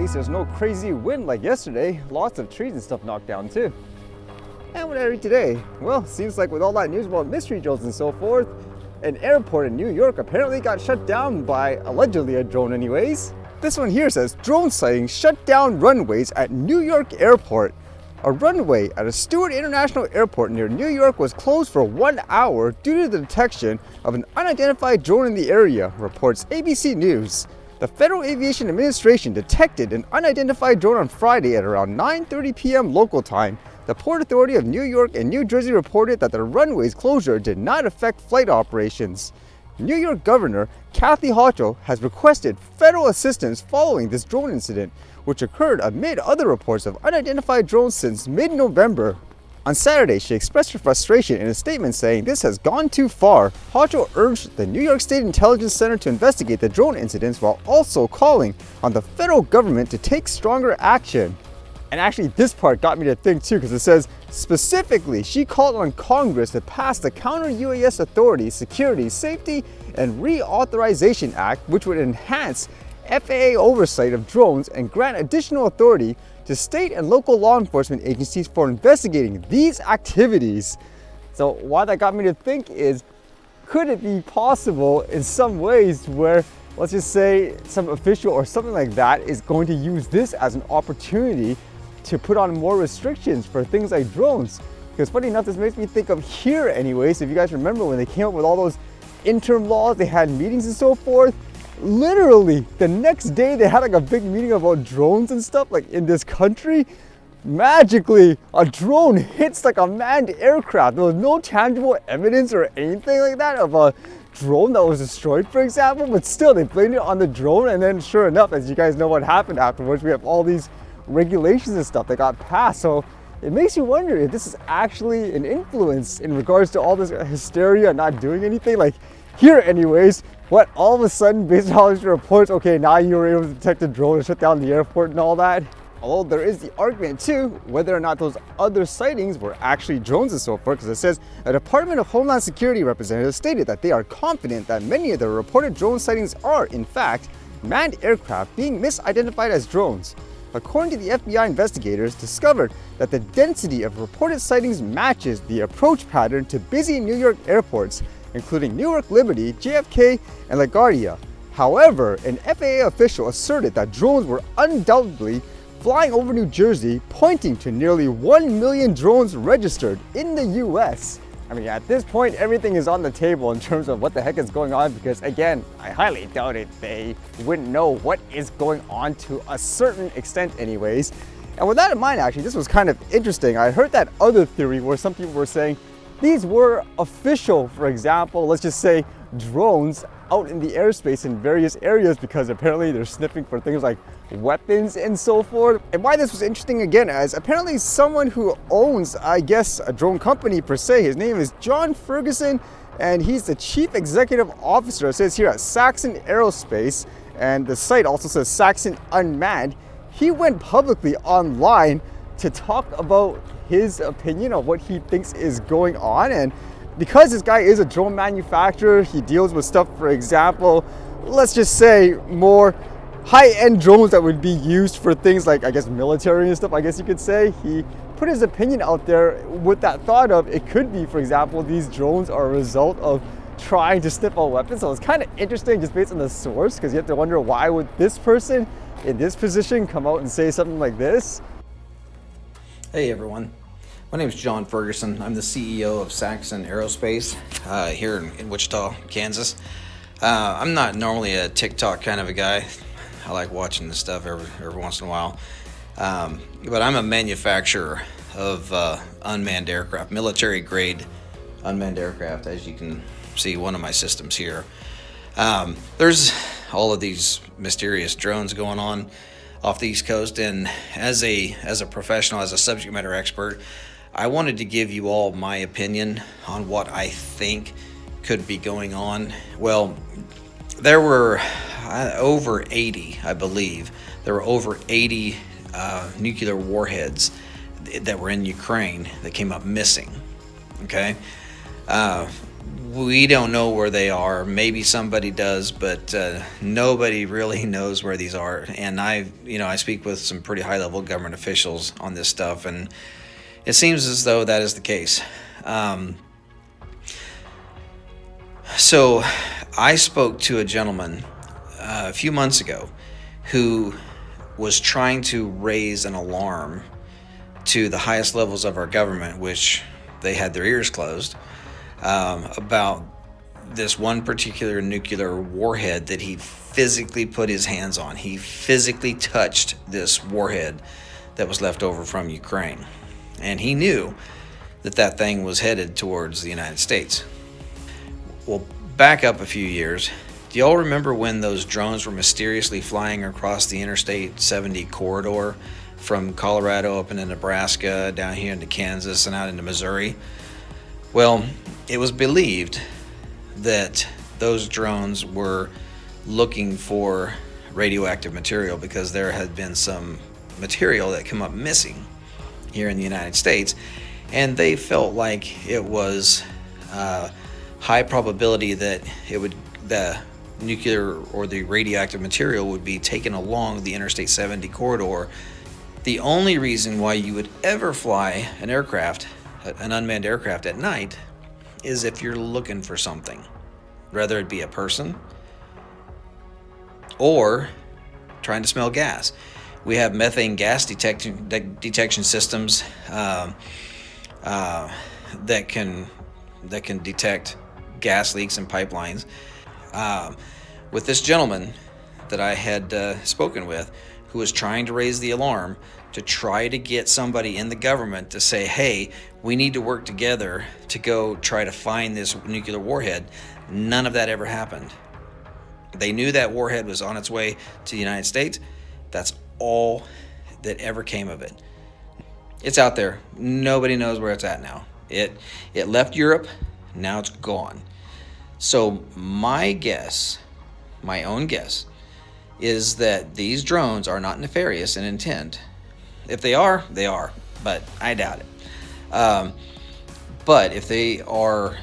least there's no crazy wind like yesterday. Lots of trees and stuff knocked down too. And what did I read today? Well, seems like with all that news about mystery drones and so forth, an airport in New York apparently got shut down by allegedly a drone anyways. This one here says, drone sightings shut down runways at New York airport. A runway at a Stewart International airport near New York was closed for 1 hour due to the detection of an unidentified drone in the area, reports ABC News. The Federal Aviation Administration detected an unidentified drone on Friday at around 9:30 p.m. local time. The Port Authority of New York and New Jersey reported that the runway's closure did not affect flight operations. New York Governor Kathy Hochul has requested federal assistance following this drone incident, which occurred amid other reports of unidentified drones since mid-November. On Saturday, she expressed her frustration in a statement saying this has gone too far. Hochul urged the New York State Intelligence Center to investigate the drone incidents while also calling on the federal government to take stronger action. And actually this part got me to think too, because it says specifically she called on Congress to pass the Counter-UAS Authority Security, Safety, and Reauthorization Act, which would enhance FAA oversight of drones and grant additional authority to state and local law enforcement agencies for investigating these activities. So why that got me to think is, could it be possible in some ways where, let's just say, some official or something like that is going to use this as an opportunity to put on more restrictions for things like drones? Because funny enough, this makes me think of here anyways. If you guys remember when they came up with all those interim laws, they had meetings and so forth. Literally the next day they had like a big meeting about drones and stuff like in this country. Magically a drone hits like a manned aircraft. There was no tangible evidence or anything like that of a drone that was destroyed, for example, but still they blamed it on the drone. And then sure enough, as you guys know what happened afterwards, we have all these regulations and stuff that got passed. So it makes you wonder if this is actually an influence in regards to all this hysteria, not doing anything. Like here anyways, what all of a sudden, based on all these reports, okay, now you were able to detect a drone and shut down the airport and all that. Although there is the argument too, whether or not those other sightings were actually drones and so forth, because it says a Department of Homeland Security representative stated that they are confident that many of the reported drone sightings are, in fact, manned aircraft being misidentified as drones. According to the FBI, investigators discovered that the density of reported sightings matches the approach pattern to busy New York airports, including Newark Liberty, JFK, and LaGuardia. However, an FAA official asserted that drones were undoubtedly flying over New Jersey, pointing to nearly 1 million drones registered in the US. I mean, at this point, everything is on the table in terms of what the heck is going on, because again, I highly doubt it. They wouldn't know what is going on to a certain extent anyways. And with that in mind, actually, this was kind of interesting. I heard that other theory where some people were saying these were official, for example, let's just say drones out in the airspace in various areas, because apparently they're sniffing for things like weapons and so forth. And why this was interesting again, as apparently someone who owns, I guess, a drone company per se, his name is John Ferguson, and he's the chief executive officer, it says here, at Saxon Aerospace, and the site also says Saxon Unmanned. He went publicly online to talk about his opinion of what he thinks is going on. And because this guy is a drone manufacturer, he deals with stuff, for example, let's just say more high-end drones that would be used for things like, I guess, military and stuff, I guess you could say. He put his opinion out there with that thought of it could be, for example, these drones are a result of trying to sniff out weapons. So it's kind of interesting just based on the source, because you have to wonder, why would this person in this position come out and say something like this? Hey everyone, my name is John Ferguson. I'm the CEO of Saxon Aerospace here in Wichita, Kansas. I'm not normally a TikTok kind of a guy. I like watching this stuff every once in a while. But I'm a manufacturer of unmanned aircraft, military grade unmanned aircraft, as you can see one of my systems here. There's all of these mysterious drones going on off the East Coast, and as a professional, as a subject matter expert, I wanted to give you all my opinion on what I think could be going on. Well, there were over 80, I believe, there were over 80 nuclear warheads that were in Ukraine that came up missing, okay? We don't know where they are. Maybe somebody does, but nobody really knows where these are. And I speak with some pretty high-level government officials on this stuff, and it seems as though that is the case. So I spoke to a gentleman a few months ago who was trying to raise an alarm to the highest levels of our government, which they had their ears closed, about this one particular nuclear warhead that he physically put his hands on. He physically touched this warhead that was left over from Ukraine. And he knew that that thing was headed towards the United States. Well, back up a few years. Do y'all remember when those drones were mysteriously flying across the Interstate 70 corridor from Colorado up into Nebraska, down here into Kansas, and out into Missouri? Well, it was believed that those drones were looking for radioactive material because there had been some material that came up missing here in the United States, and they felt like it was high probability that the nuclear or the radioactive material would be taken along the Interstate 70 corridor. The only reason why you would ever fly an unmanned aircraft at night is if you're looking for something, whether it be a person or trying to smell gas. We have methane gas detection systems that can detect gas leaks in pipelines. With this gentleman that I had spoken with, who was trying to raise the alarm to try to get somebody in the government to say, hey, we need to work together to go try to find this nuclear warhead, none of that ever happened. They knew that warhead was on its way to the United States. That's all that ever came of it. It's out there. Nobody knows where it's at now. It left Europe. Now it's gone. So my own guess, is that these drones are not nefarious in intent. If they are, they are, but I doubt it. But if they are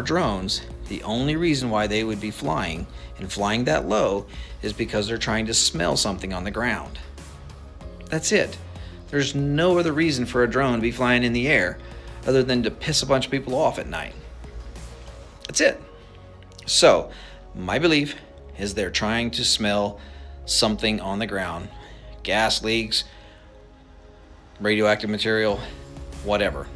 drones, the only reason why they would be flying and flying that low is because they're trying to smell something on the ground. That's it. There's no other reason for a drone to be flying in the air other than to piss a bunch of people off at night. That's it. So, my belief is they're trying to smell something on the ground. Gas leaks, radioactive material, whatever.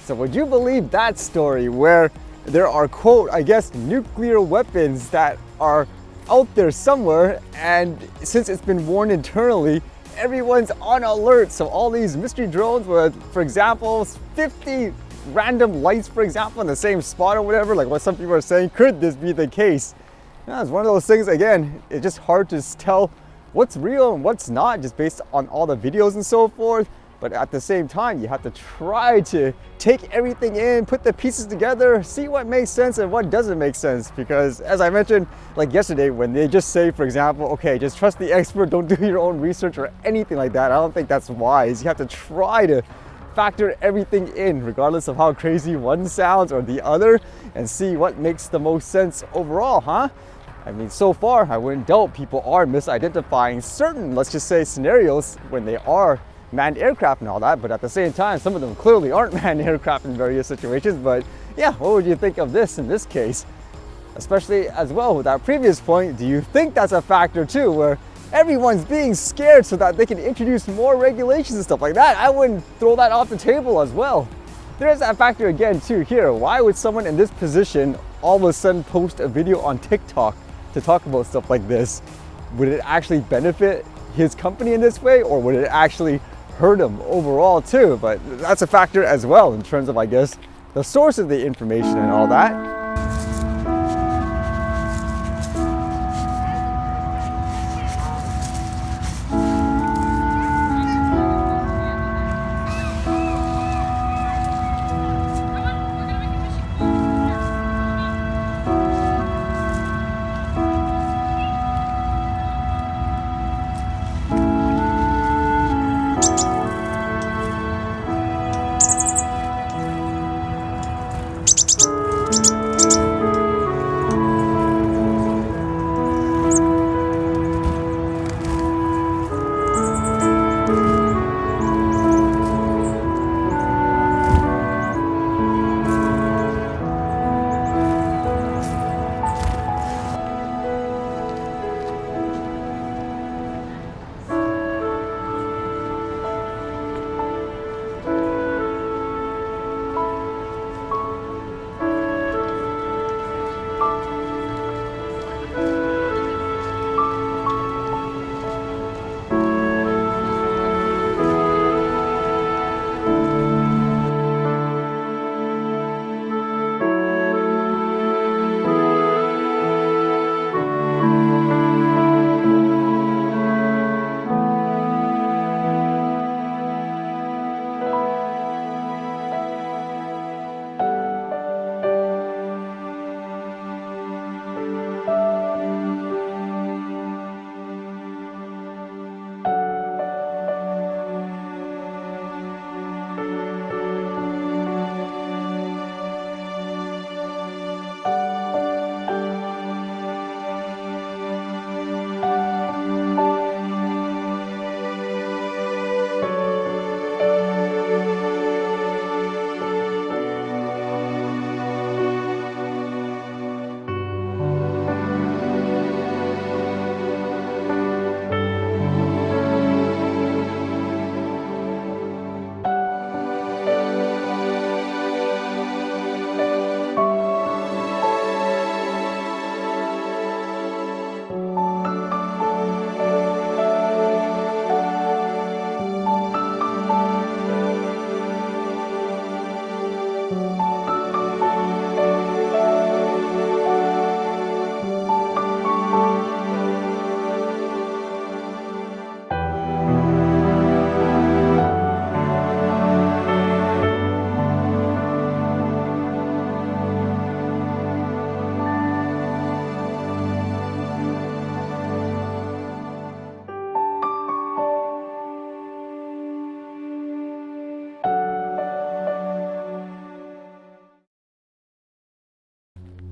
So would you believe that story where there are, quote, I guess, nuclear weapons that are out there somewhere, and since it's been warned internally, everyone's on alert. So all these mystery drones with, for example, 50 random lights, for example, in the same spot or whatever, like what some people are saying, could this be the case? Yeah, it's one of those things, again, it's just hard to tell what's real and what's not just based on all the videos and so forth. But at the same time, you have to try to take everything in, put the pieces together, see what makes sense and what doesn't make sense. Because as I mentioned, like yesterday, when they just say, for example, okay, just trust the expert, don't do your own research or anything like that, I don't think that's wise. You have to try to factor everything in, regardless of how crazy one sounds or the other, and see what makes the most sense overall, huh? I mean, so far, I wouldn't doubt people are misidentifying certain, let's just say, scenarios when they are manned aircraft and all that, but at the same time, some of them clearly aren't manned aircraft in various situations. But yeah, what would you think of this in this case? Especially as well with that previous point, do you think that's a factor too, where everyone's being scared so that they can introduce more regulations and stuff like that? I wouldn't throw that off the table as well. There's that factor again too here. Why would someone in this position all of a sudden post a video on TikTok to talk about stuff like this? Would it actually benefit his company in this way, or would it actually hurt him overall too? But that's a factor as well in terms of, I guess, the source of the information and all that.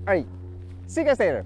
All right, see you guys later.